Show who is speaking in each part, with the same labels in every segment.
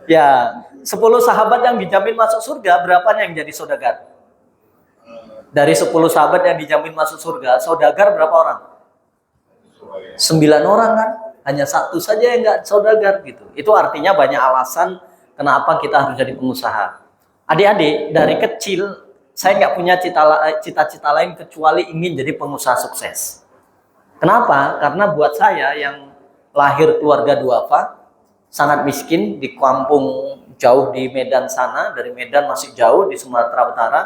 Speaker 1: Ya, 10 sahabat yang dijamin masuk surga, berapanya yang jadi saudagar? Dari 10 sahabat yang dijamin masuk surga, saudagar berapa orang? 9 orang kan? Hanya satu saja yang nggak saudagar gitu. Itu artinya banyak alasan kenapa kita harus jadi pengusaha. Adik-adik, dari kecil saya nggak punya cita-cita lain kecuali ingin jadi pengusaha sukses. Kenapa? Karena buat saya yang lahir keluarga duafa, sangat miskin di kampung jauh di Medan sana, dari Medan masih jauh di Sumatera Utara,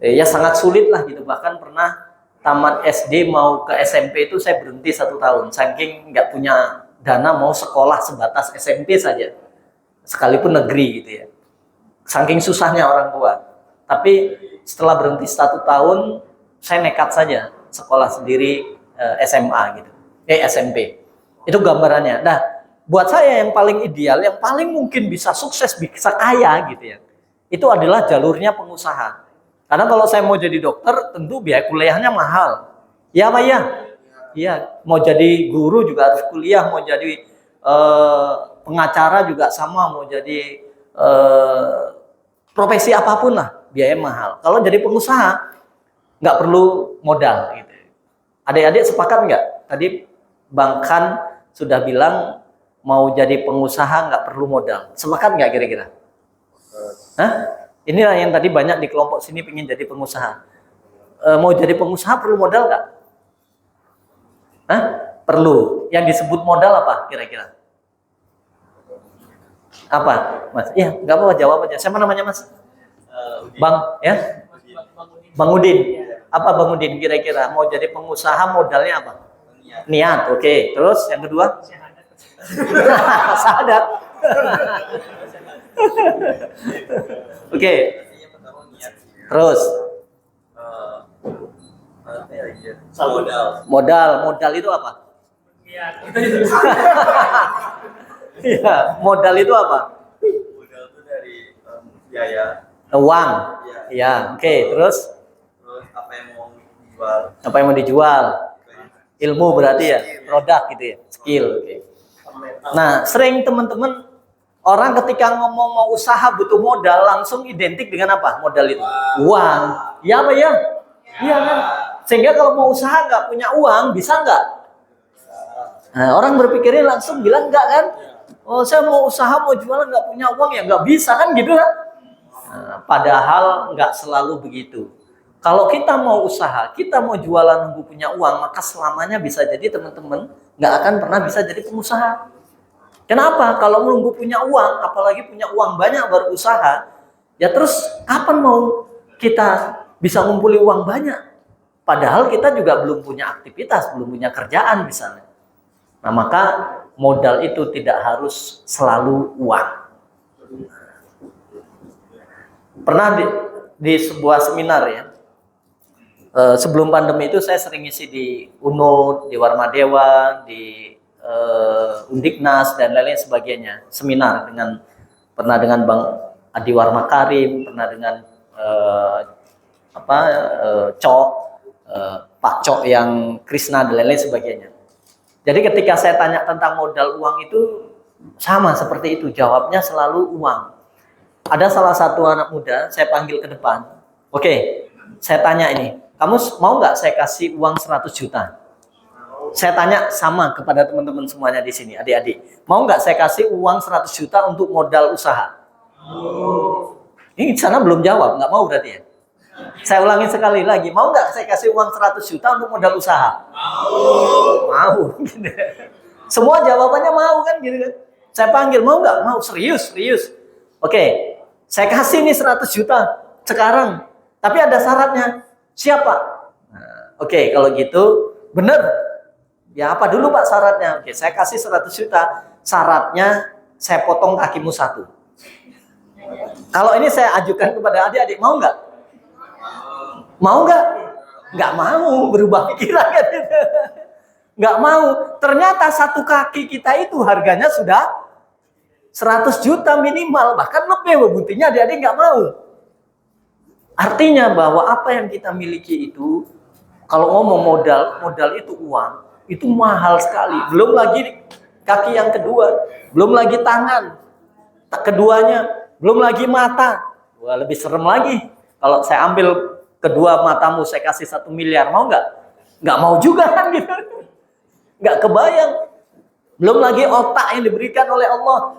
Speaker 1: ya sangat sulit lah gitu. Bahkan pernah tamat SD mau ke SMP itu saya berhenti 1 tahun, saking nggak punya dana mau sekolah sebatas SMP saja, sekalipun negeri gitu ya. Saking susahnya orang tua. Tapi setelah berhenti 1 tahun, saya nekat saja sekolah sendiri SMA gitu, SMP. Itu gambarannya. Nah, buat saya yang paling ideal, yang paling mungkin bisa sukses, bisa kaya gitu ya, itu adalah jalurnya pengusaha. Karena kalau saya mau jadi dokter, tentu biaya kuliahnya mahal. Ya, Pak ya? Iya, mau jadi guru juga harus kuliah, mau jadi pengacara juga sama, mau jadi profesi apapun lah, biaya mahal. Kalau jadi pengusaha, nggak perlu modal gitu. Adik-adik sepakat nggak? Tadi Bang Khan sudah bilang mau jadi pengusaha nggak perlu modal. Sepakat nggak kira-kira? Hah? Inilah yang tadi banyak di kelompok sini pengen jadi pengusaha. Mau jadi pengusaha perlu modal nggak? Hah? Perlu. Yang disebut modal apa kira-kira? Apa, Mas? Iya, nggak apa-apa, jawab aja. Siapa namanya, Mas? Bang, ya? Bang Udin. Apa Bang Udin kira-kira? Mau jadi pengusaha modalnya apa? Niat. Oke. Terus yang kedua? Sahadat. Oke. Terus modal itu apa? Iya, modal itu apa?
Speaker 2: Modal itu dari biaya.
Speaker 1: Uang. Ya, oke. Terus
Speaker 2: Apa yang mau dijual?
Speaker 1: Apa yang mau dijual? Ilmu berarti ya, produk gitu ya, skill. Oke. Nah, sering teman-teman orang ketika ngomong mau usaha butuh modal langsung identik dengan apa? Modal itu uang. Ya apa ya? Iya kan? Sehingga kalau mau usaha nggak punya uang bisa nggak? Nah, orang berpikirnya langsung bilang nggak kan? Oh, saya mau usaha mau jualan nggak punya uang ya nggak bisa kan gitu kan? Nah, padahal nggak selalu begitu. Kalau kita mau usaha, kita mau jualan nunggu punya uang, maka selamanya bisa jadi teman-teman nggak akan pernah bisa jadi pengusaha. Kenapa? Kalau menunggu punya uang, apalagi punya uang banyak baru usaha, ya terus kapan mau kita bisa ngumpuli uang banyak? Padahal kita juga belum punya aktivitas, belum punya kerjaan misalnya. Nah, maka modal itu tidak harus selalu uang. Pernah di sebuah seminar ya, sebelum pandemi itu saya sering isi di UNUD, di Warmadewa, di Undiknas dan lain-lain sebagainya, seminar pernah dengan Bang Adi Warma Karim, pernah dengan Cok, Pak Cok yang Krisna dan lain-lain sebagainya. Jadi ketika saya tanya tentang modal uang itu sama seperti itu, jawabnya selalu uang. Ada salah satu anak muda saya panggil ke depan. Oke, saya tanya ini, kamu mau nggak saya kasih uang 100 juta? Saya tanya sama kepada teman-teman semuanya di sini, adik-adik. Mau nggak saya kasih uang 100 juta untuk modal usaha? Ini di sana belum jawab, nggak mau berarti ya? Saya ulangi sekali lagi, mau nggak saya kasih uang 100 juta untuk modal usaha? Mau. Semua jawabannya mau kan gitu kan? Saya panggil, mau nggak? Mau, serius. Oke, saya kasih nih 100 juta sekarang. Tapi ada syaratnya. Siapa? Nah, oke, kalau gitu bener. Ya apa dulu Pak syaratnya? Oke, saya kasih 100 juta. Syaratnya saya potong kakimu 1. Kalau ini saya ajukan kepada adik-adik, mau nggak? Mau nggak? Nggak mau, berubah pikiran kan? Nggak mau. Ternyata 1 kaki kita itu harganya sudah 100 juta minimal, bahkan lebih. Buktinya adik-adik nggak mau. Artinya bahwa apa yang kita miliki itu, kalau ngomong modal itu uang, itu mahal sekali. Belum lagi kaki yang kedua, belum lagi tangan. Keduanya, belum lagi mata. Wah, lebih serem lagi. Kalau saya ambil kedua matamu, saya kasih 1 miliar, mau nggak? Nggak mau juga kan gitu. Nggak kebayang. Belum lagi otak yang diberikan oleh Allah.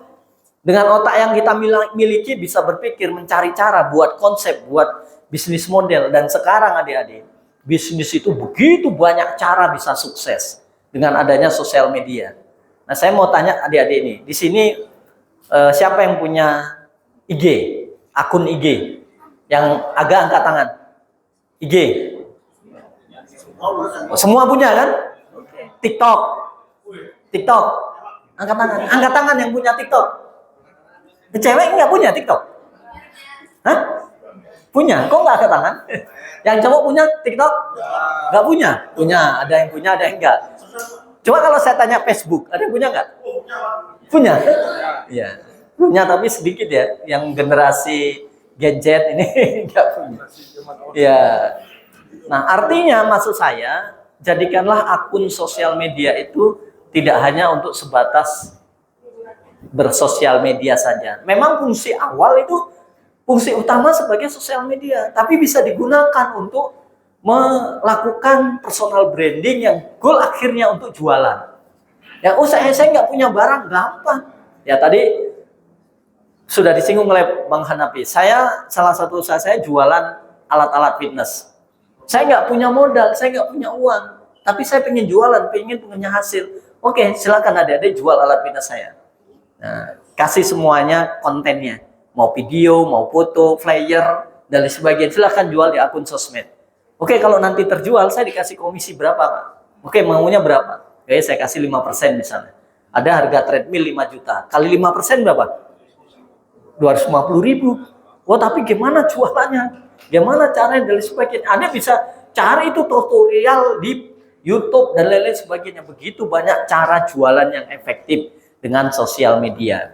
Speaker 1: Dengan otak yang kita miliki bisa berpikir, mencari cara, buat konsep, buat bisnis model. Dan sekarang adik-adik, bisnis itu begitu banyak cara bisa sukses dengan adanya sosial media. Nah, saya mau tanya adik-adik ini, di sini siapa yang punya IG, akun IG, yang agak angkat tangan? IG, semua punya kan? TikTok, TikTok, angkat tangan yang punya TikTok. Cewek nggak punya TikTok? Hah? Punya? Kok nggak angkat tangan? Yang cowok punya TikTok? Nggak punya? Punya, ada yang punya, ada yang enggak. Coba kalau saya tanya Facebook, ada yang punya nggak? Punya? Iya. Punya tapi sedikit ya. Yang generasi gadget ini nggak punya. Iya. Nah, artinya maksud saya, jadikanlah akun sosial media itu tidak hanya untuk sebatas bersosial media saja. Memang fungsi awal itu, fungsi utama sebagai sosial media, tapi bisa digunakan untuk melakukan personal branding yang goal akhirnya untuk jualan. Ya, saya nggak punya barang, gampang. Ya tadi sudah disinggung oleh Bang Hanafi. Salah satu usaha saya jualan alat-alat fitness. Saya nggak punya modal, saya nggak punya uang, tapi saya pengen jualan, pengen punya hasil. Oke, silakan adik-adik jual alat fitness saya. Nah, kasih semuanya kontennya, mau video, mau foto, flyer, dan sebagainya. Silahkan jual di akun sosmed. Oke, kalau nanti terjual, saya dikasih komisi berapa, Pak? Oke, maunya berapa? Oke, saya kasih 5% misalnya. Ada harga treadmill 5 juta. Kali 5% berapa? 250.000. Oh, tapi gimana jualannya? Gimana caranya dan sebagainya? Anda bisa cari itu tutorial di YouTube dan lain-lain sebagainya. Begitu banyak cara jualan yang efektif dengan sosial media.